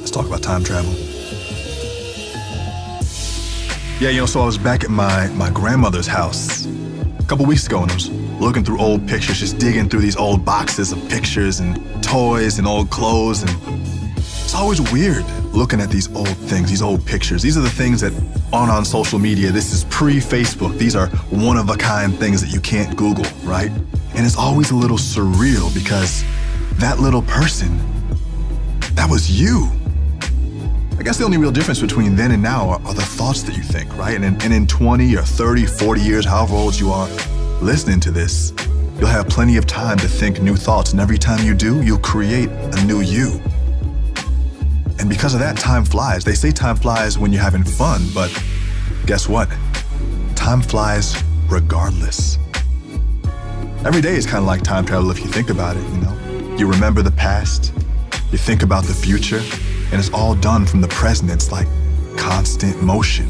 Let's talk about time travel. Yeah, so I was back at my grandmother's house a couple weeks ago, and I was looking through old pictures, just digging through these old boxes of pictures and toys and old clothes, and it's always weird looking at these old things, these old pictures. These are the things that aren't on social media. This is pre-Facebook. These are one-of-a-kind things that you can't Google, right? And it's always a little surreal because that little person, that was you. I guess the only real difference between then and now are the thoughts that you think, right? And in 20 or 30, 40 years, however old you are, listening to this, you'll have plenty of time to think new thoughts. And every time you do, you'll create a new you. And because of that, time flies. They say time flies when you're having fun, but guess what? Time flies regardless. Every day is kind of like time travel if you think about it, You remember the past, you think about the future, and it's all done from the present. It's like constant motion.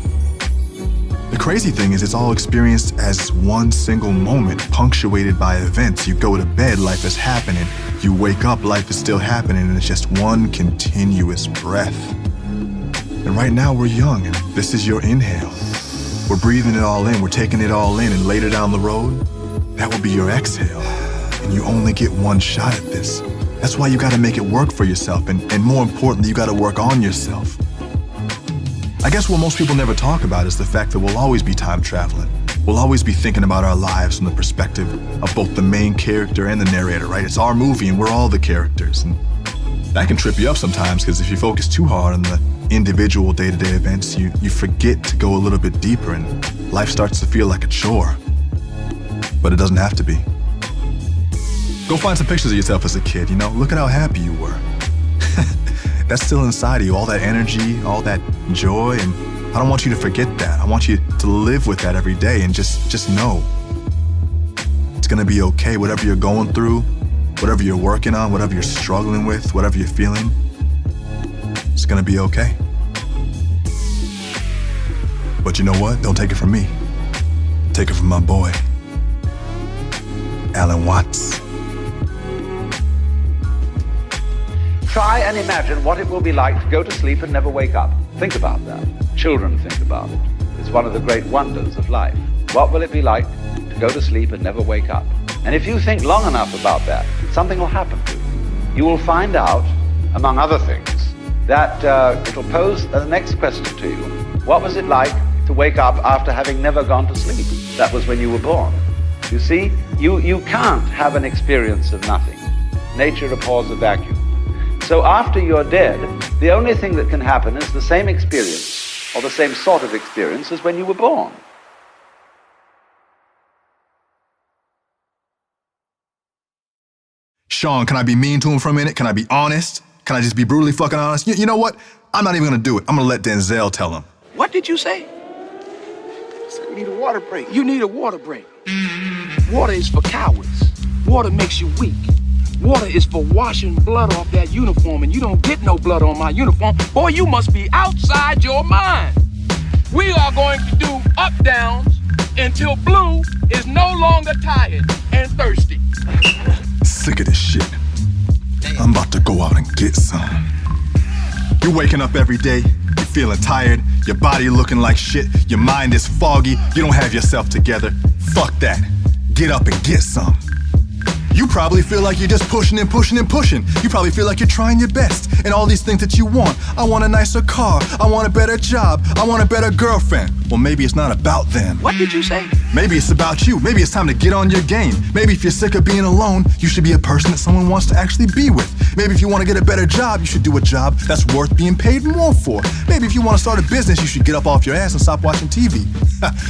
The crazy thing is it's all experienced as one single moment, punctuated by events. You go to bed, life is happening. You wake up, life is still happening, and it's just one continuous breath. And right now we're young, and this is your inhale. We're breathing it all in, we're taking it all in, and later down the road, that will be your exhale. And you only get one shot at this. That's why you gotta make it work for yourself, and more importantly, you gotta work on yourself. I guess what most people never talk about is the fact that we'll always be time traveling. We'll always be thinking about our lives from the perspective of both the main character and the narrator, right? It's our movie and we're all the characters. And that can trip you up sometimes because if you focus too hard on the individual day-to-day events, you forget to go a little bit deeper and life starts to feel like a chore. But it doesn't have to be. Go find some pictures of yourself as a kid, Look at how happy you were. That's still inside of you, all that energy, all that joy, and I don't want you to forget that. I want you to live with that every day and just know it's gonna be okay. Whatever you're going through, whatever you're working on, whatever you're struggling with, whatever you're feeling, it's gonna be okay. But you know what? Don't take it from me. Take it from my boy, Alan Watts. Try and imagine what it will be like to go to sleep and never wake up. Think about that. Children think about it. It's one of the great wonders of life. What will it be like to go to sleep and never wake up? And if you think long enough about that, something will happen to you. You will find out, among other things, that it'll pose the next question to you. What was it like to wake up after having never gone to sleep? That was when you were born. You see, you can't have an experience of nothing. Nature abhors a vacuum. So after you're dead, the only thing that can happen is the same experience, or the same sort of experience as when you were born. Sean, can I be mean to him for a minute? Can I be honest? Can I just be brutally fucking honest? You know what? I'm not even gonna do it. I'm gonna let Denzel tell him. What did you say? I said, we need a water break. You need a water break. Water is for cowards. Water makes you weak. Water is for washing blood off that uniform, and you don't get no blood on my uniform. Boy, you must be outside your mind. We are going to do up-downs until Blue is no longer tired and thirsty. Sick of this shit. I'm about to go out and get some. You're waking up every day, you're feeling tired, your body looking like shit, your mind is foggy, you don't have yourself together. Fuck that. Get up and get some. You probably feel like you're just pushing and pushing and pushing. You probably feel like you're trying your best and all these things that you want. I want a nicer car. I want a better job. I want a better girlfriend. Well, maybe it's not about them. What did you say? Maybe it's about you. Maybe it's time to get on your game. Maybe if you're sick of being alone, you should be a person that someone wants to actually be with. Maybe if you want to get a better job, you should do a job that's worth being paid more for. Maybe if you want to start a business, you should get up off your ass and stop watching TV.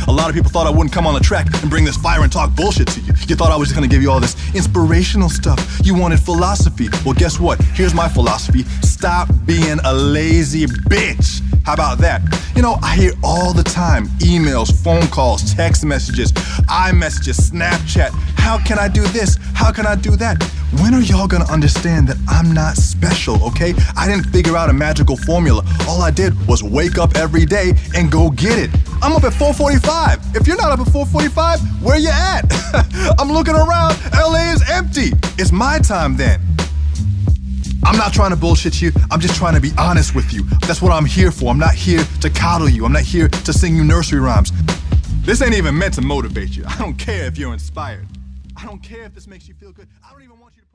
A lot of people thought I wouldn't come on the track and bring this fire and talk bullshit to you. You thought I was just going to give you all this inspirational stuff. You wanted philosophy. Well, guess what? Here's my philosophy. Stop being a lazy bitch. How about that? I hear all the time emails, phone calls, text messages, iMessages, Snapchat. How can I do this? How can I do that? When are y'all gonna understand that I'm not special, okay? I didn't figure out a magical formula. All I did was wake up every day and go get it. I'm up at 4:45. If you're not up at 4:45, where you at? I'm looking around, LA is empty. It's my time then. I'm not trying to bullshit you. I'm just trying to be honest with you. That's what I'm here for. I'm not here to coddle you. I'm not here to sing you nursery rhymes. This ain't even meant to motivate you. I don't care if you're inspired. I don't care if this makes you feel good. I don't even want you to...